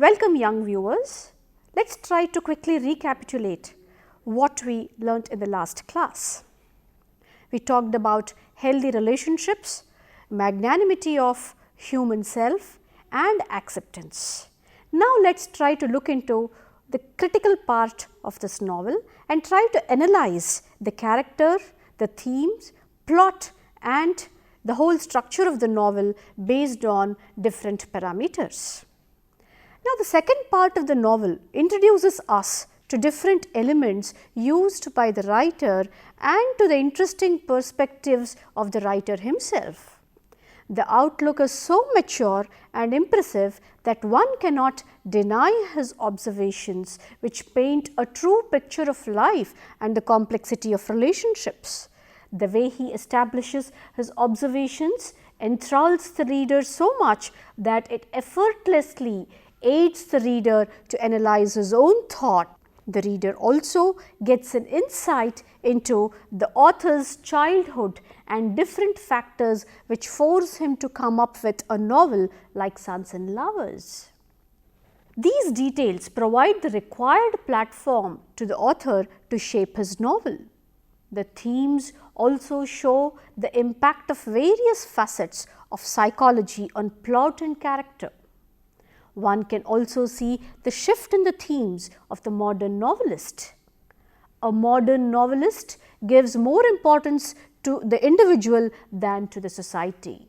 Welcome young viewers. Let's try to quickly recapitulate what we learnt in the last class. We talked about healthy relationships, magnanimity of human self and acceptance. Now let's try to look into the critical part of this novel and try to analyze the character, the themes, plot and the whole structure of the novel based on different parameters. Now, the second part of the novel introduces us to different elements used by the writer and to the interesting perspectives of the writer himself. The outlook is so mature and impressive that one cannot deny his observations, which paint a true picture of life and the complexity of relationships. The way he establishes his observations enthralls the reader so much that it effortlessly aids the reader to analyze his own thought. The reader also gets an insight into the author's childhood and different factors which force him to come up with a novel like Sons and Lovers. These details provide the required platform to the author to shape his novel. The themes also show the impact of various facets of psychology on plot and character. One can also see the shift in the themes of the modern novelist. A modern novelist gives more importance to the individual than to the society.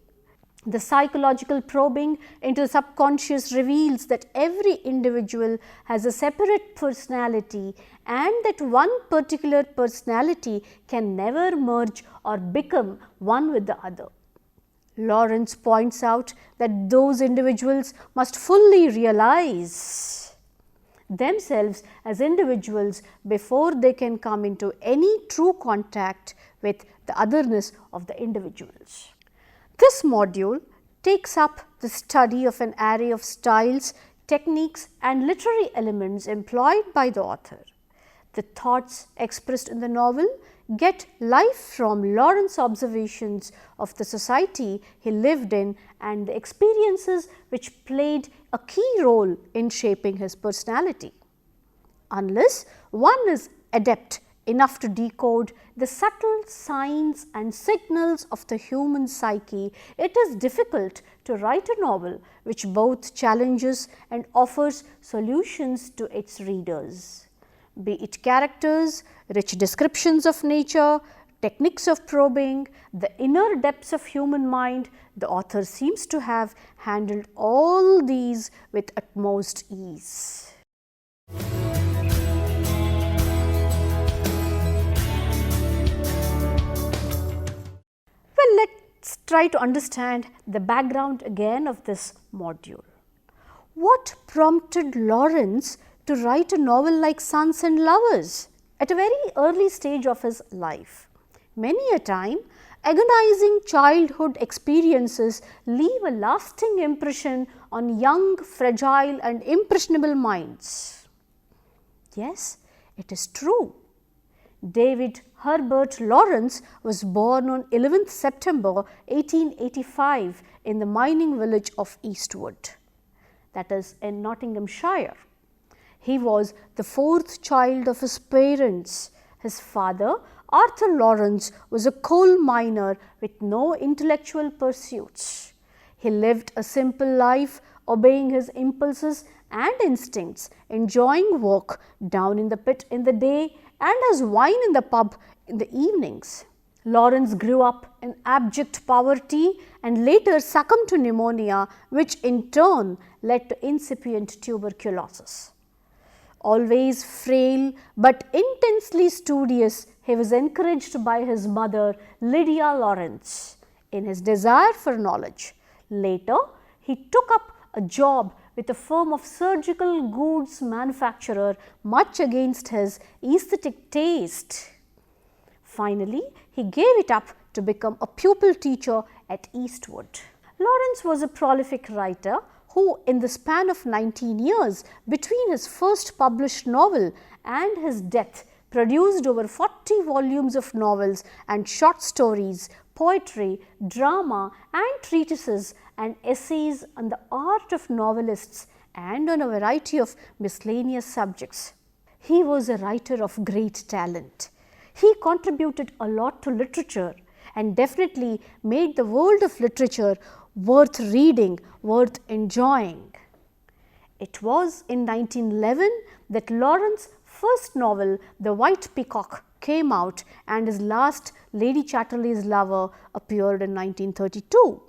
The psychological probing into the subconscious reveals that every individual has a separate personality and that one particular personality can never merge or become one with the other. Lawrence points out that those individuals must fully realize themselves as individuals before they can come into any true contact with the otherness of the individuals. This module takes up the study of an array of styles, techniques and literary elements employed by the author. The thoughts expressed in the novel get life from Lawrence's observations of the society he lived in and the experiences which played a key role in shaping his personality. Unless one is adept enough to decode the subtle signs and signals of the human psyche, it is difficult to write a novel which both challenges and offers solutions to its readers. Be it characters, rich descriptions of nature, techniques of probing, the inner depths of human mind, the author seems to have handled all these with utmost ease. Well, let's try to understand the background again of this module. What prompted Lawrence to write a novel like Sons and Lovers at a very early stage of his life? Many a time, agonizing childhood experiences leave a lasting impression on young, fragile and impressionable minds. Yes, it is true. David Herbert Lawrence was born on 11th September 1885 in the mining village of Eastwood, that is in Nottinghamshire. He was the fourth child of his parents. His father, Arthur Lawrence, was a coal miner with no intellectual pursuits. He lived a simple life, obeying his impulses and instincts, enjoying work down in the pit in the day and as wine in the pub in the evenings. Lawrence grew up in abject poverty and later succumbed to pneumonia, which in turn led to incipient tuberculosis. Always frail but intensely studious, he was encouraged by his mother, Lydia Lawrence, in his desire for knowledge. Later, he took up a job with a firm of surgical goods manufacturer, much against his aesthetic taste. Finally, he gave it up to become a pupil teacher at Eastwood. Lawrence was a prolific writer who, in the span of 19 years between his first published novel and his death, produced over 40 volumes of novels and short stories, poetry, drama and treatises and essays on the art of novelists and on a variety of miscellaneous subjects. He was a writer of great talent. He contributed a lot to literature and definitely made the world of literature worth reading, worth enjoying. It was in 1911 that Lawrence's first novel, The White Peacock, came out, and his last, Lady Chatterley's Lover, appeared in 1932.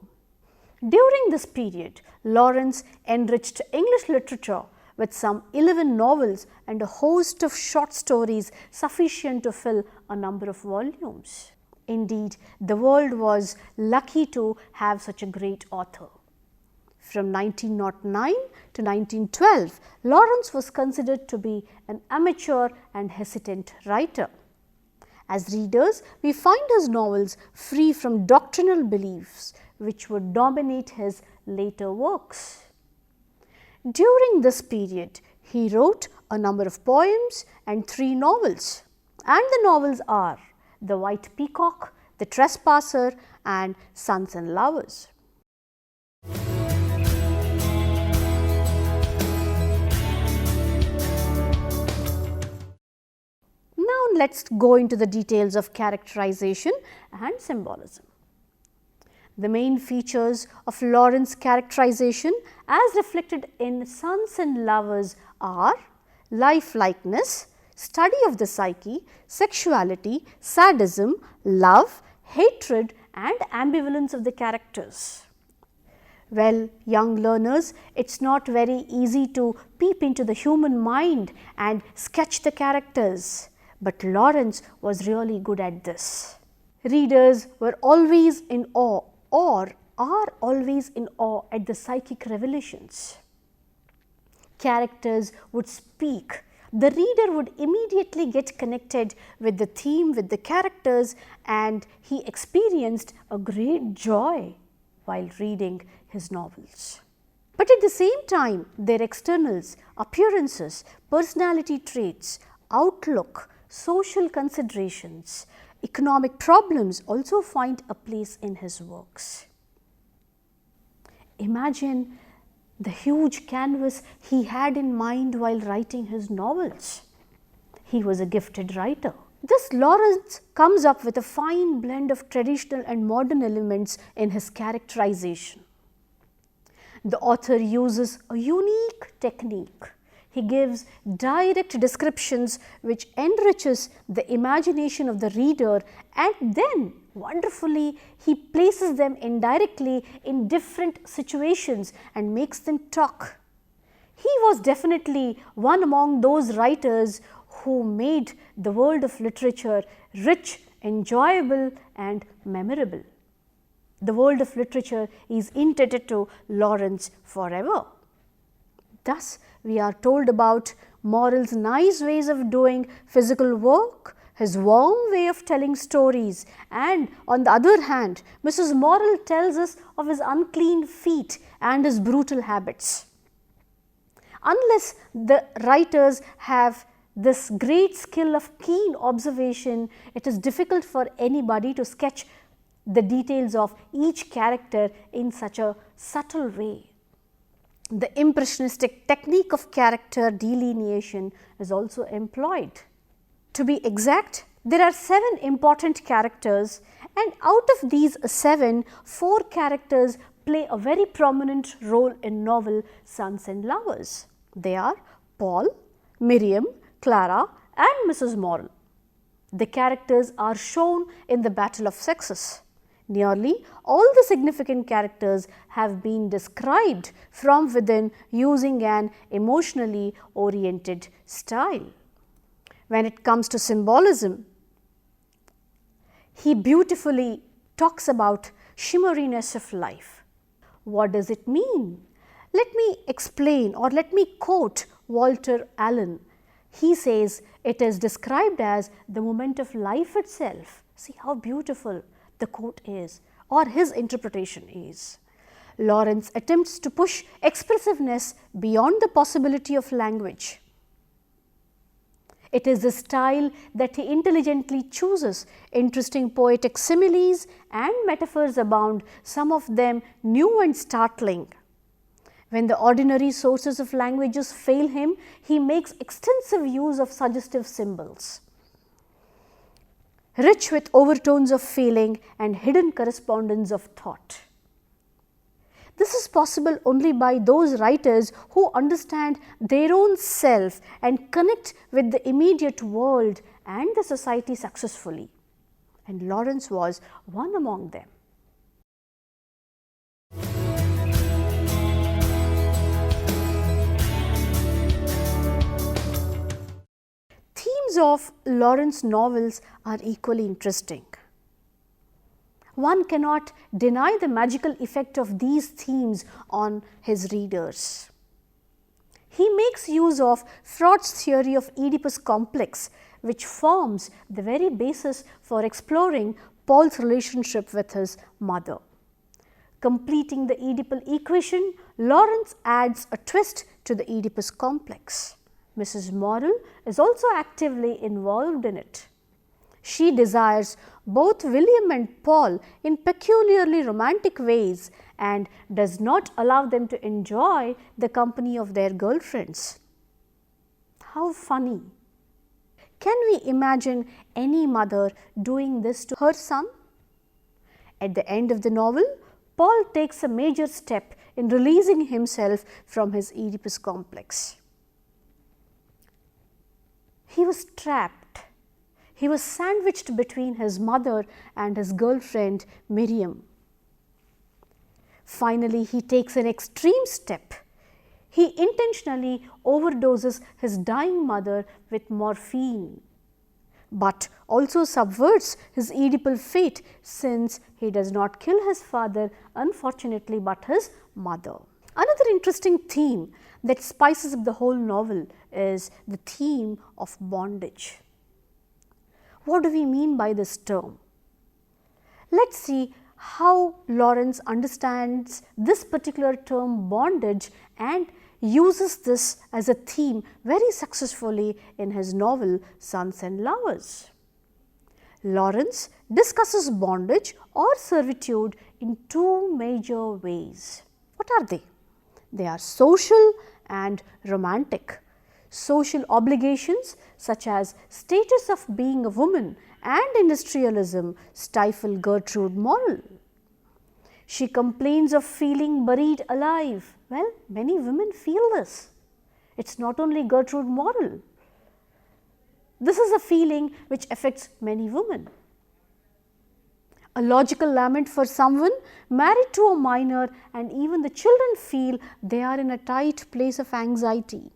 During this period, Lawrence enriched English literature with some 11 novels and a host of short stories sufficient to fill a number of volumes. Indeed, the world was lucky to have such a great author. From 1909 to 1912, Lawrence was considered to be an amateur and hesitant writer. As readers, we find his novels free from doctrinal beliefs which would dominate his later works. During this period, he wrote a number of poems and 3 novels, and the novels are The White Peacock, The Trespasser, and Sons and Lovers. Now let's go into the details of characterization and symbolism. The main features of Lawrence's characterization as reflected in Sons and Lovers are lifelikeness, study of the psyche, sexuality, sadism, love, hatred, and ambivalence of the characters. Well, young learners, it's not very easy to peep into the human mind and sketch the characters, but Lawrence was really good at this. Readers were always in awe or are always in awe at the psychic revelations. Characters would speak. The reader would immediately get connected with the theme, with the characters, and he experienced a great joy while reading his novels. But at the same time, their externals, appearances, personality traits, outlook, social considerations, economic problems also find a place in his works. Imagine the huge canvas he had in mind while writing his novels. He was a gifted writer. Thus, Lawrence comes up with a fine blend of traditional and modern elements in his characterization. The author uses a unique technique. He gives direct descriptions which enriches the imagination of the reader, and then wonderfully he places them indirectly in different situations and makes them talk. He was definitely one among those writers who made the world of literature rich, enjoyable, and memorable. The world of literature is indebted to Lawrence forever. Thus, we are told about Morrell's nice ways of doing physical work, his warm way of telling stories, and on the other hand, Mrs. Morrell tells us of his unclean feet and his brutal habits. Unless the writers have this great skill of keen observation, it is difficult for anybody to sketch the details of each character in such a subtle way. The impressionistic technique of character delineation is also employed. To be exact, there are 7 important characters, and out of these 7, 4 characters play a very prominent role in novel Sons and Lovers. They are Paul, Miriam, Clara, and Mrs. Morrell. The characters are shown in the Battle of Sexes. Nearly all the significant characters have been described from within using an emotionally oriented style. When it comes to symbolism, he beautifully talks about shimmeriness of life. What does it mean? Let me explain, or let me quote Walter Allen. He says it is described as the moment of life itself. See how beautiful the quote is, or his interpretation is. Lawrence attempts to push expressiveness beyond the possibility of language. It is the style that he intelligently chooses. Interesting poetic similes and metaphors abound, some of them new and startling. When the ordinary sources of languages fail him, he makes extensive use of suggestive symbols, rich with overtones of feeling and hidden correspondence of thought. This is possible only by those writers who understand their own self and connect with the immediate world and the society successfully, and Lawrence was one among them. Themes of Lawrence novels are equally interesting. One cannot deny the magical effect of these themes on his readers. He makes use of Freud's theory of Oedipus complex, which forms the very basis for exploring Paul's relationship with his mother. Completing the Oedipal equation, Lawrence adds a twist to the Oedipus complex. Mrs. Morrel is also actively involved in it. She desires both William and Paul in peculiarly romantic ways and does not allow them to enjoy the company of their girlfriends. How funny! Can we imagine any mother doing this to her son? At the end of the novel, Paul takes a major step in releasing himself from his Oedipus complex. He was trapped. He was sandwiched between his mother and his girlfriend Miriam. Finally, he takes an extreme step. He intentionally overdoses his dying mother with morphine, but also subverts his Oedipal fate, since he does not kill his father, unfortunately, but his mother. Another interesting theme that spices up the whole novel is the theme of bondage. What do we mean by this term? Let's see how Lawrence understands this particular term bondage and uses this as a theme very successfully in his novel Sons and Lovers. Lawrence discusses bondage or servitude in two major ways. What are they? They are social and romantic. Social obligations such as status of being a woman and industrialism stifle Gertrude Morrel. She complains of feeling buried alive. Well, many women feel this. It's not only Gertrude Morrel. This is a feeling which affects many women. A logical lament for someone married to a minor, and even the children feel they are in a tight place of anxiety.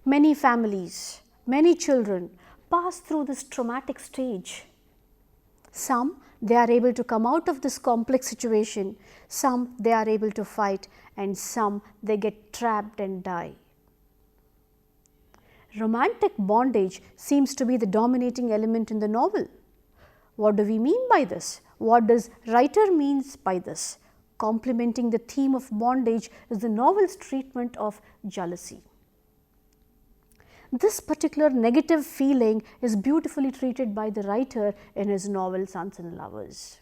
Many families, many children pass through this traumatic stage. Some they are able to come out of this complex situation, some they are able to fight, and some they get trapped and die. Romantic bondage seems to be the dominating element in the novel. What do we mean by this? What does writer means by this? Complementing the theme of bondage is the novel's treatment of jealousy. This particular negative feeling is beautifully treated by the writer in his novel Sons and Lovers.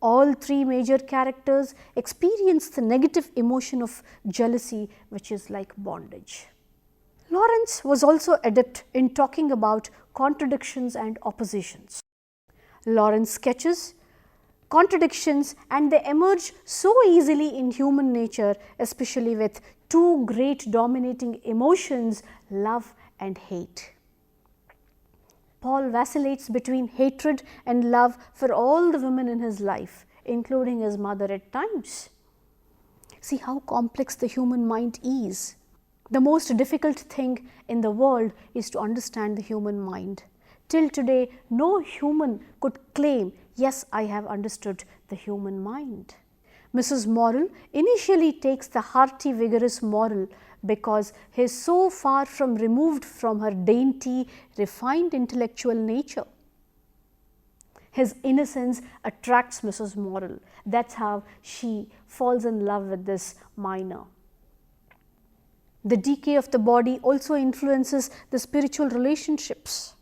All three major characters experience the negative emotion of jealousy, which is like bondage. Lawrence was also adept in talking about contradictions and oppositions. Lawrence sketches contradictions, and they emerge so easily in human nature, especially with two great dominating emotions, love and hate. Paul vacillates between hatred and love for all the women in his life, including his mother at times. See how complex the human mind is. The most difficult thing in the world is to understand the human mind. Till today, no human could claim, yes, I have understood the human mind. Mrs. Morrel initially takes the hearty, vigorous Morrel because he is so far from removed from her dainty, refined intellectual nature. His innocence attracts Mrs. Morrel. That's how she falls in love with this miner. The decay of the body also influences the spiritual relationships.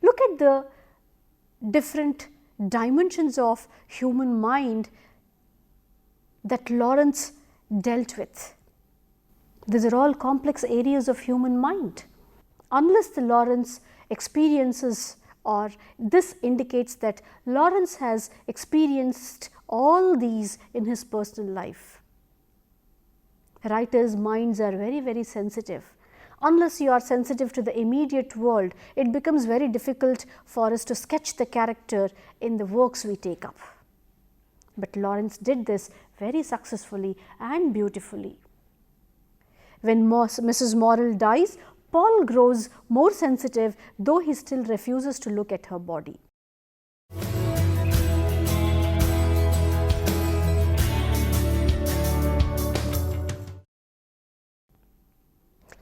Look at the different dimensions of human mind that Lawrence dealt with. These are all complex areas of human mind. Unless the Lawrence experiences, or this indicates that Lawrence has experienced all these in his personal life. Writers' minds are very sensitive. Unless you are sensitive to the immediate world, it becomes very difficult for us to sketch the character in the works we take up. But Lawrence did this very successfully and beautifully. When Mrs. Morrel dies, Paul grows more sensitive, though he still refuses to look at her body.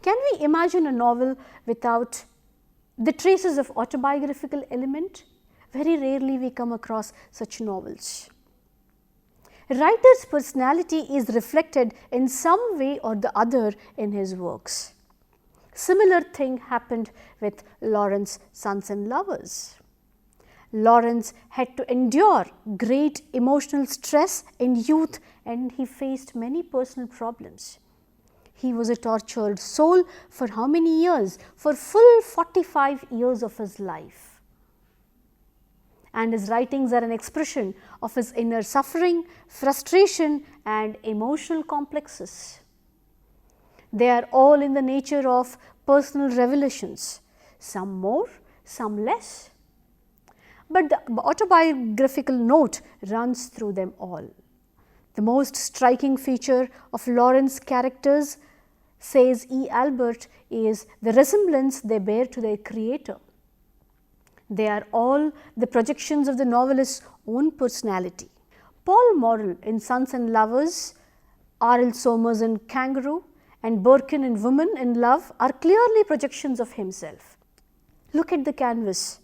Can we imagine a novel without the traces of autobiographical element? Very rarely we come across such novels. A writer's personality is reflected in some way or the other in his works. Similar thing happened with Lawrence, Sons and Lovers. Lawrence had to endure great emotional stress in youth, and he faced many personal problems. He was a tortured soul for how many years? For full 45 years of his life. And his writings are an expression of his inner suffering, frustration and emotional complexes. They are all in the nature of personal revelations, some more, some less. But the autobiographical note runs through them all. The most striking feature of Lawrence's characters, says E. Albert, is the resemblance they bear to their creator. They are all the projections of the novelist's own personality. Paul Morrell in Sons and Lovers, R.L. Somers in Kangaroo, and Birkin in Woman in Love are clearly projections of himself. Look at the canvas.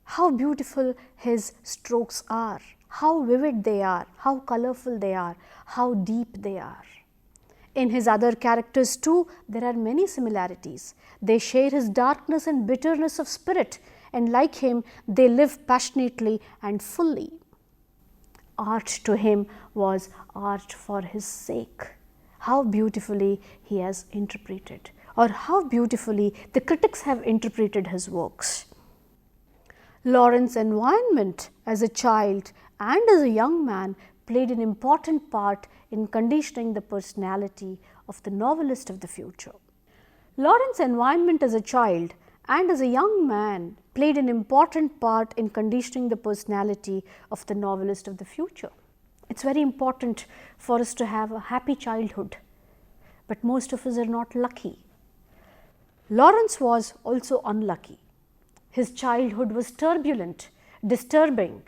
How beautiful his strokes are, how vivid they are, how colorful they are, how deep they are. In his other characters too, there are many similarities. They share his darkness and bitterness of spirit, and like him, they live passionately and fully. Art to him was art for his sake. How beautifully he has interpreted, or how beautifully the critics have interpreted his works. Lawrence's environment as a child and as a young man played an important part in conditioning the personality of the novelist of the future. Lawrence's environment as a child and as a young man played an important part in conditioning the personality of the novelist of the future. It's very important for us to have a happy childhood, but most of us are not lucky. Lawrence was also unlucky. His childhood was turbulent, disturbing.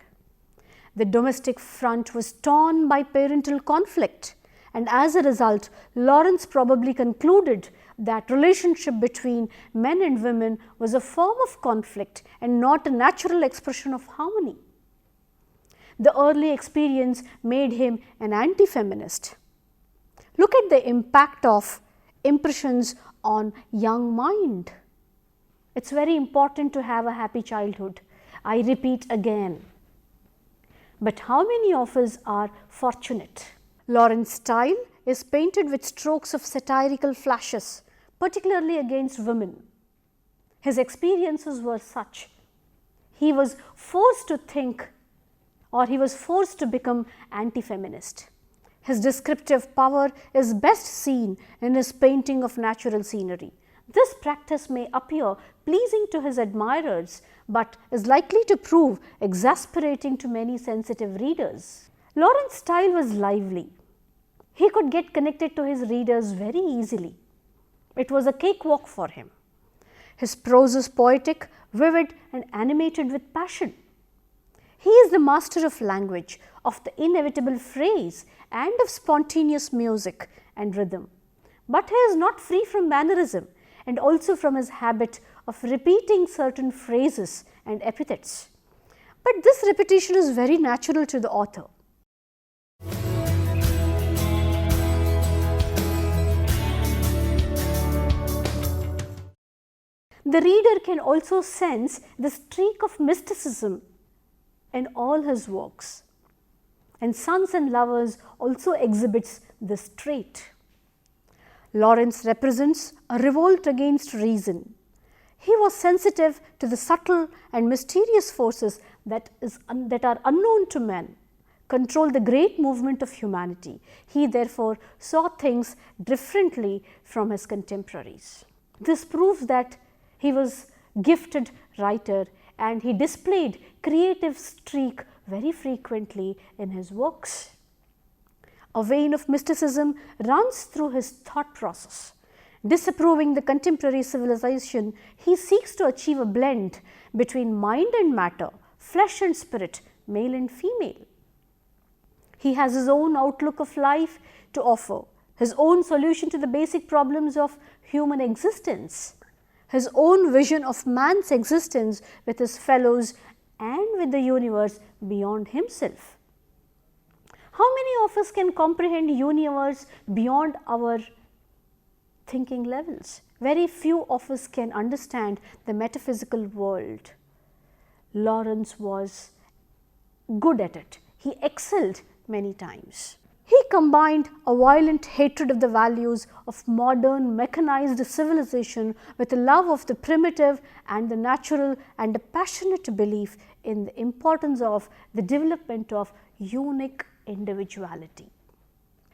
The domestic front was torn by parental conflict, and as a result, Lawrence probably concluded that relationship between men and women was a form of conflict and not a natural expression of harmony. The early experience made him an anti-feminist. Look at the impact of impressions on young mind. It's very important to have a happy childhood. I repeat again. But how many of us are fortunate? Lawrence's style is painted with strokes of satirical flashes, particularly against women. His experiences were such. He was forced to think, or he was forced to become anti-feminist. His descriptive power is best seen in his painting of natural scenery. This practice may appear pleasing to his admirers, but is likely to prove exasperating to many sensitive readers. Lawrence's style was lively. He could get connected to his readers very easily. It was a cakewalk for him. His prose is poetic, vivid, and animated with passion. He is the master of language, of the inevitable phrase, and of spontaneous music and rhythm. But he is not free from mannerism, and also from his habit of repeating certain phrases and epithets. But this repetition is very natural to the author. The reader can also sense the streak of mysticism in all his works. and Sons and Lovers also exhibits this trait. Lawrence represents a revolt against reason. He was sensitive to the subtle and mysterious forces that are unknown to men, control the great movement of humanity. He therefore saw things differently from his contemporaries. This proves that he was a gifted writer and he displayed creative streak very frequently in his works. A vein of mysticism runs through his thought process. Disapproving the contemporary civilization, he seeks to achieve a blend between mind and matter, flesh and spirit, male and female. He has his own outlook of life to offer, his own solution to the basic problems of human existence, his own vision of man's existence with his fellows and with the universe beyond himself. How many of us can comprehend universe beyond our thinking levels? Very few of us can understand the metaphysical world. Lawrence was good at it. He excelled many times. He combined a violent hatred of the values of modern mechanized civilization with a love of the primitive and the natural and a passionate belief in the importance of the development of unique individuality.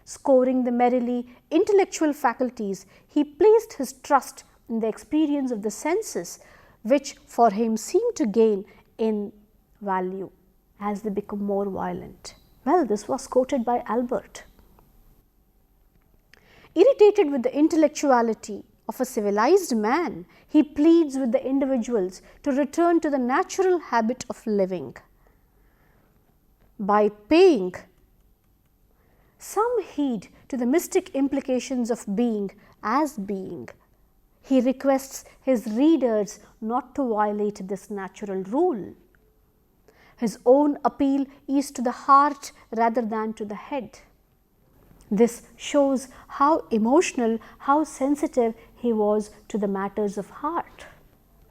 Scoring the merely intellectual faculties, he placed his trust in the experience of the senses, which for him seemed to gain in value as they become more violent. Well, this was quoted by Albert. Irritated with the intellectuality of a civilized man, he pleads with the individuals to return to the natural habit of living. By paying some heed to the mystic implications of being as being, he requests his readers not to violate this natural rule. His own appeal is to the heart rather than to the head. This shows how emotional, how sensitive he was to the matters of heart,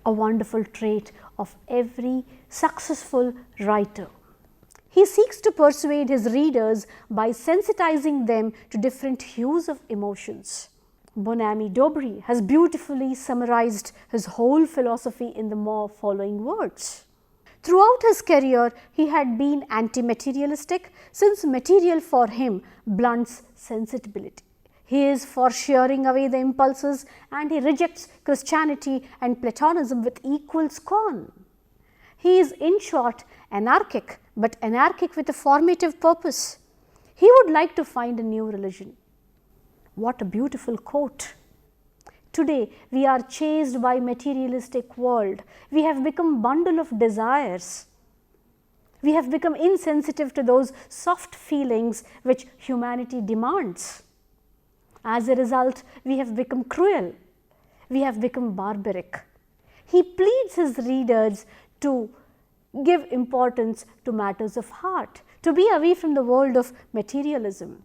a wonderful trait of every successful writer. He seeks to persuade his readers by sensitizing them to different hues of emotions. Bonamy Dobry has beautifully summarized his whole philosophy in the following words. Throughout his career, he had been anti-materialistic, since material for him blunts sensibility. He is for shearing away the impulses, and he rejects Christianity and Platonism with equal scorn. He is, in short, anarchic, but anarchic with a formative purpose. He would like to find a new religion. What a beautiful quote. Today, we are chased by materialistic world. We have become bundle of desires. We have become insensitive to those soft feelings which humanity demands. As a result, we have become cruel. We have become barbaric. He pleads his readers to give importance to matters of heart, to be away from the world of materialism,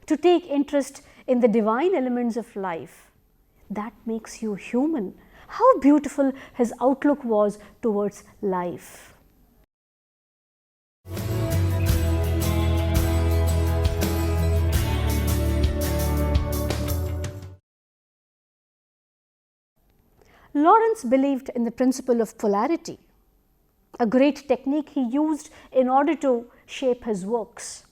to take interest in the divine elements of life. That makes you human. How beautiful his outlook was towards life. Lawrence believed in the principle of polarity, a great technique he used in order to shape his works.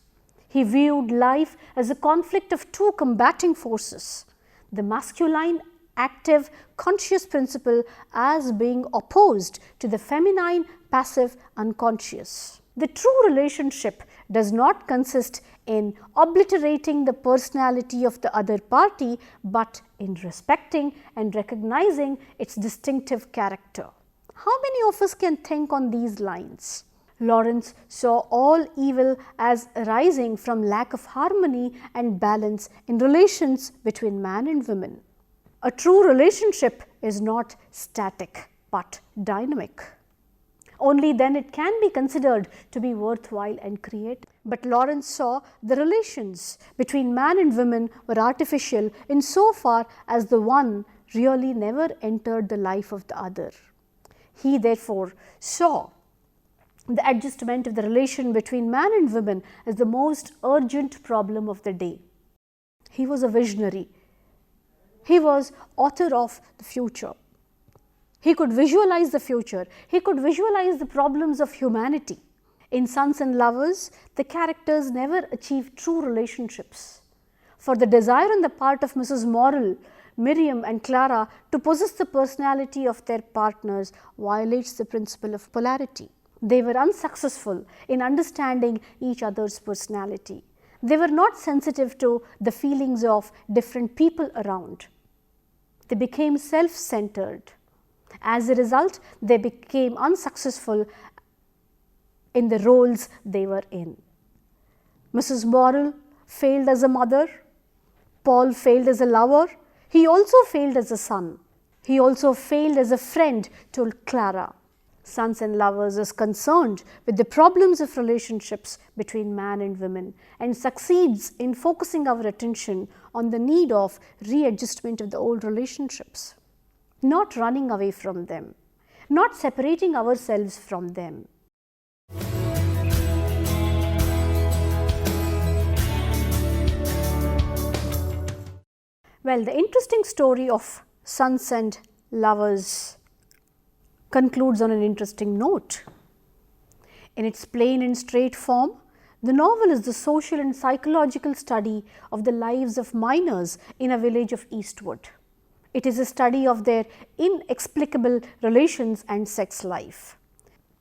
He viewed life as a conflict of two combating forces, the masculine, active, conscious principle as being opposed to the feminine, passive, unconscious. The true relationship does not consist in obliterating the personality of the other party, but in respecting and recognizing its distinctive character. How many of us can think on these lines? Lawrence saw all evil as arising from lack of harmony and balance in relations between man and woman. A true relationship is not static but dynamic. Only then it can be considered to be worthwhile and creative. But Lawrence saw the relations between man and woman were artificial in so far as the one really never entered the life of the other. He therefore saw the adjustment of the relation between man and woman is the most urgent problem of the day. He was a visionary. He was author of the future. He could visualize the future. He could visualize the problems of humanity. In Sons and Lovers, the characters never achieve true relationships. For the desire on the part of Mrs. Morrel, Miriam and Clara to possess the personality of their partners violates the principle of polarity. They were unsuccessful in understanding each other's personality. They were not sensitive to the feelings of different people around. They became self-centered. As a result, they became unsuccessful in the roles they were in. Mrs. Morrel failed as a mother. Paul failed as a lover. He also failed as a son. He also failed as a friend to Clara. Sons and Lovers is concerned with the problems of relationships between man and women and succeeds in focusing our attention on the need of readjustment of the old relationships, not running away from them, not separating ourselves from them. Well, the interesting story of Sons and Lovers concludes on an interesting note. In its plain and straight form, the novel is the social and psychological study of the lives of miners in a village of Eastwood. It is a study of their inexplicable relations and sex life.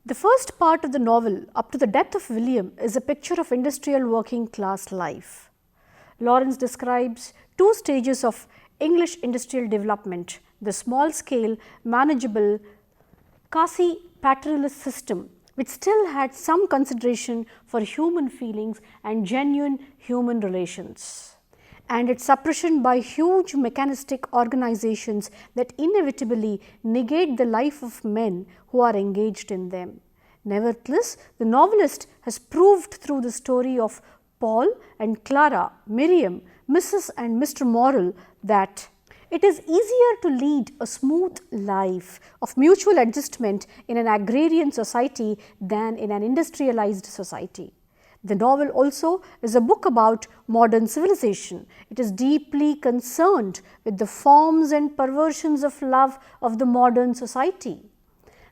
The first part of the novel, up to the death of William, is a picture of industrial working class life. Lawrence describes two stages of English industrial development: the small scale, manageable, quasi-paternalist system, which still had some consideration for human feelings and genuine human relations, and its suppression by huge mechanistic organizations that inevitably negate the life of men who are engaged in them. Nevertheless, the novelist has proved through the story of Paul and Clara, Miriam, Mrs. and Mr. Morrel that it is easier to lead a smooth life of mutual adjustment in an agrarian society than in an industrialized society. The novel also is a book about modern civilization. It is deeply concerned with the forms and perversions of love of the modern society.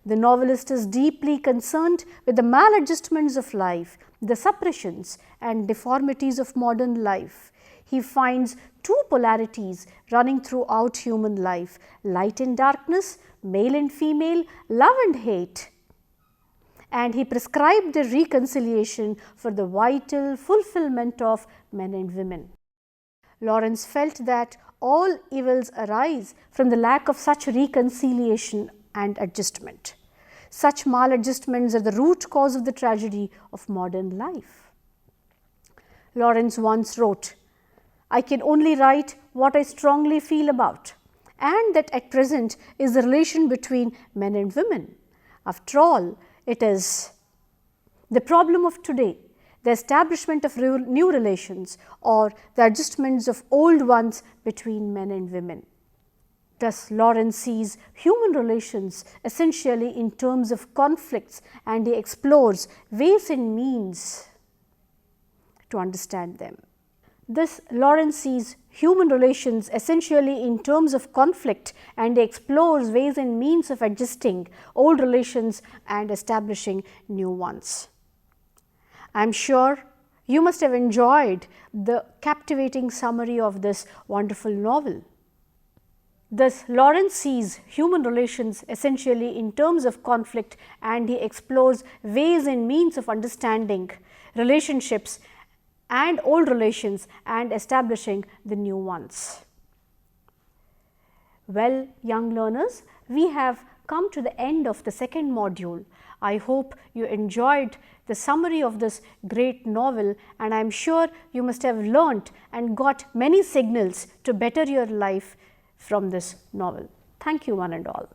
The novelist is deeply concerned with the maladjustments of life, the suppressions and deformities of modern life. He finds two polarities running throughout human life: light and darkness, male and female, love and hate. And he prescribed a reconciliation for the vital fulfillment of men and women. Lawrence felt that all evils arise from the lack of such reconciliation and adjustment. Such maladjustments are the root cause of the tragedy of modern life. Lawrence once wrote, "I can only write what I strongly feel about, and that at present is the relation between men and women. After all, it is the problem of today, the establishment of new relations or the adjustments of old ones between men and women." Thus, Lawrence sees human relations essentially in terms of conflicts, and he explores ways and means to understand them. Thus, Lawrence sees human relations essentially in terms of conflict, and he explores ways and means of adjusting old relations and establishing new ones. I am sure you must have enjoyed the captivating summary of this wonderful novel. Thus, Lawrence sees human relations essentially in terms of conflict, and he explores ways and means of understanding relationships and old relations and establishing the new ones. Well, young learners, we have come to the end of the second module. I hope you enjoyed the summary of this great novel, and I am sure you must have learnt and got many signals to better your life from this novel. Thank you, one and all.